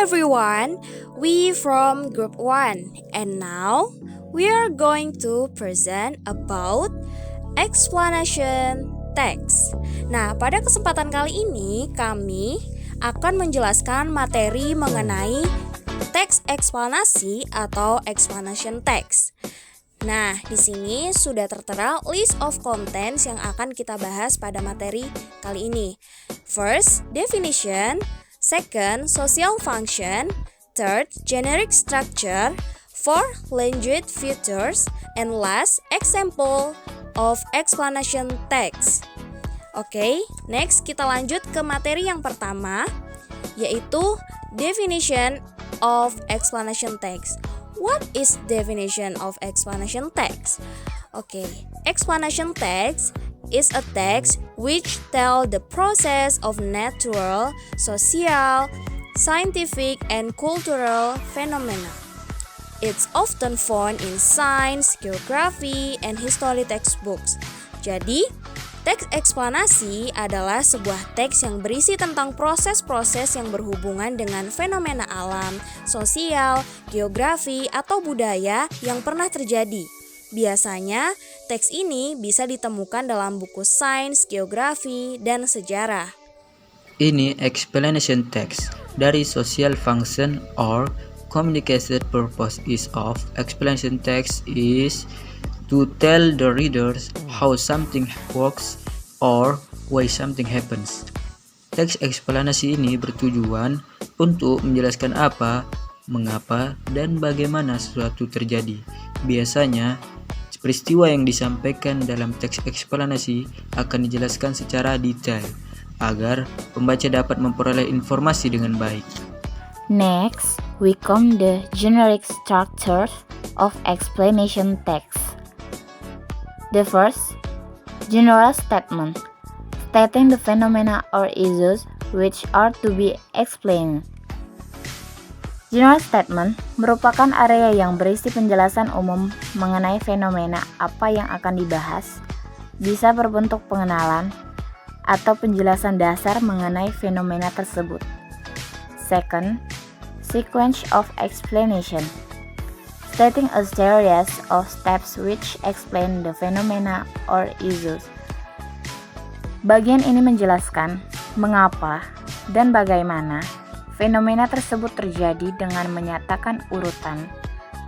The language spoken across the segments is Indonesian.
everyone, we from Group 1 and now we are going to present about explanation text. Nah, pada kesempatan kali ini kami akan menjelaskan materi mengenai teks eksplanasi atau explanation text. Nah, di sini sudah tertera list of contents yang akan kita bahas pada materi kali ini. First, definition. Second, social function. Third, generic structure. Fourth, language features. And last, example of explanation text. Oke, next kita lanjut ke materi yang pertama, yaitu definition of explanation text. What is definition of explanation text? Okay, explanation text is a text which tell the process of natural, social, scientific, and cultural phenomena. It's often found in science, geography, and history textbooks. Jadi, teks eksplanasi adalah sebuah teks yang berisi tentang proses-proses yang berhubungan dengan fenomena alam, sosial, geografi, atau budaya yang pernah terjadi. Biasanya, teks ini bisa ditemukan dalam buku sains, geografi, dan sejarah. Ini explanation text dari social function or communication purpose of explanation text is to tell the readers how something works or why something happens. Teks eksplanasi ini bertujuan untuk menjelaskan apa, mengapa, dan bagaimana sesuatu terjadi. Biasanya, peristiwa yang disampaikan dalam teks eksplanasi akan dijelaskan secara detail agar pembaca dapat memperoleh informasi dengan baik. Next, we come the generic structures of explanation text. The first, general statement, stating the phenomena or issues which are to be explained. General statement merupakan area yang berisi penjelasan umum mengenai fenomena apa yang akan dibahas, bisa berbentuk pengenalan atau penjelasan dasar mengenai fenomena tersebut. Second, sequence of explanation, stating a series of steps which explain the phenomena or issues. Bagian ini menjelaskan mengapa dan bagaimana fenomena tersebut terjadi dengan menyatakan urutan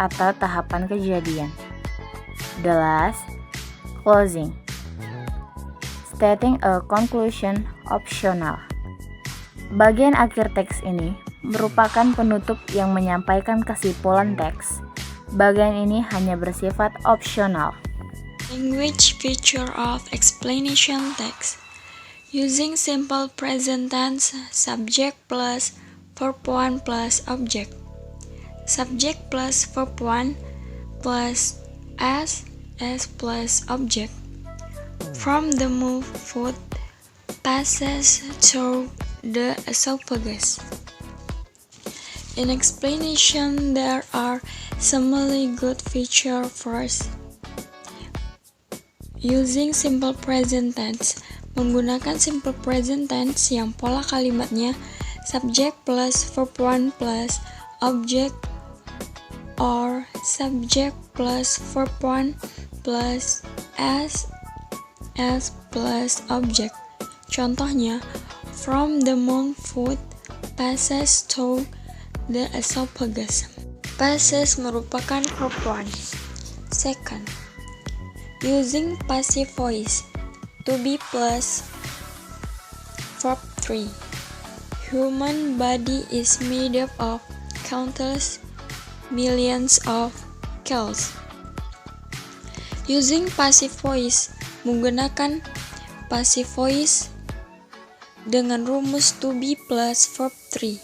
atau tahapan kejadian. The last, closing, stating a conclusion optional. Bagian akhir teks ini merupakan penutup yang menyampaikan kesimpulan teks. Bagian ini hanya bersifat opsional. Language feature of explanation text. Using simple present tense, subject plus verb 1 plus object. Subject plus verb 1 plus s plus object. From the mouth, food passes through the esophagus. In explanation, there are some really good features. First, using simple present tense. Menggunakan simple present tense yang pola kalimatnya subject plus verb 1 plus object or subject plus verb 1 plus s plus object. Contohnya, from the mouth, food passes through the esophagus. Passes merupakan verb 1. Second, using passive voice. To be plus verb 3. Human body is made up of countless millions of cells. Using passive voice, menggunakan passive voice dengan rumus to be plus verb 3.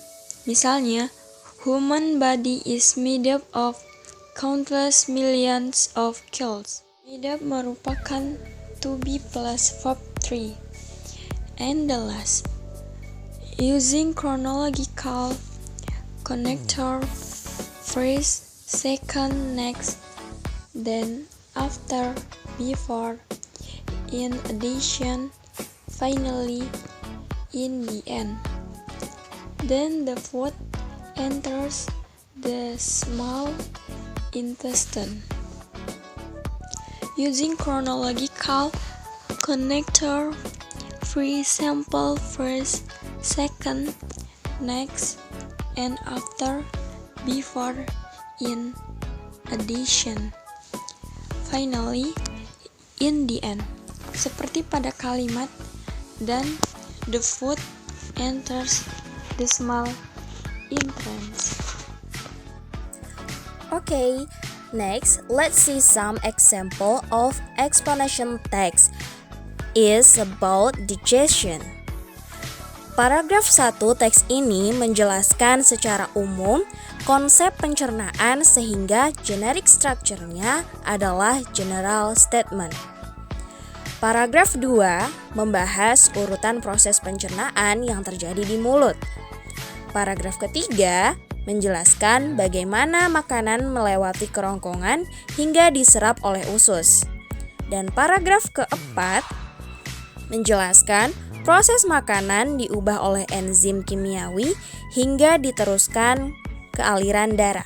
Misalnya, human body is made up of countless millions of cells. Made up merupakan to be plus verb 3. And the last, using chronological connector, first, second, next, then, after, before, in addition, finally, in the end. Then the fourth enters the small intestine. Using chronological connector, for example, first, second, next, and after, before, in addition, finally, in the end. Seperti pada kalimat dan the food enters the small entrance. Okay, next, let's see some example of explanation text is about digestion. Paragraf 1 teks ini menjelaskan secara umum konsep pencernaan sehingga generic structure-nya adalah general statement. Paragraf 2 membahas urutan proses pencernaan yang terjadi di mulut. Paragraf ketiga menjelaskan bagaimana makanan melewati kerongkongan hingga diserap oleh usus. Dan paragraf keempat menjelaskan proses makanan diubah oleh enzim kimiawi hingga diteruskan ke aliran darah.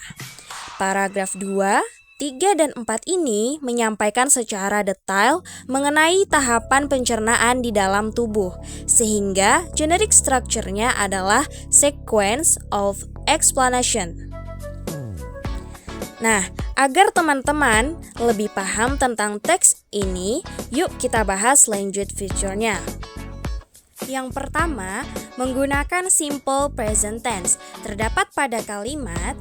Paragraf 2, 3, dan 4 ini menyampaikan secara detail mengenai tahapan pencernaan di dalam tubuh, sehingga generic structure-nya adalah sequence of explanation. Nah, agar teman-teman lebih paham tentang teks ini, yuk kita bahas lanjut feature-nya. Yang pertama, menggunakan simple present tense. Terdapat pada kalimat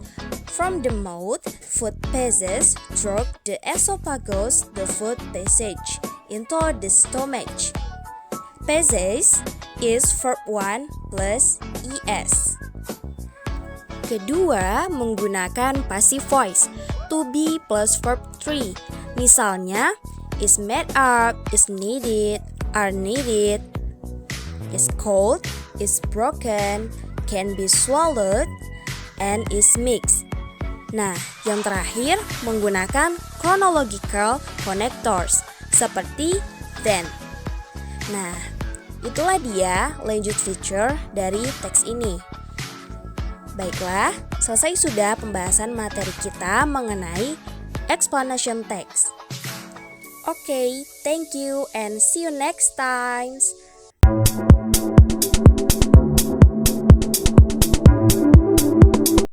from the mouth, food passes through the esophagus, the food passage into the stomach. Passes is verb 1 plus es. Kedua, menggunakan passive voice, to be plus verb 3. Misalnya, is made up, is needed, are needed, is cold, is broken, can be swallowed, and is mixed. Nah, yang terakhir menggunakan chronological connectors seperti then. Nah, itulah dia lanjut feature dari teks ini. Baiklah, selesai sudah pembahasan materi kita mengenai explanation text. Okay, thank you and see you next time.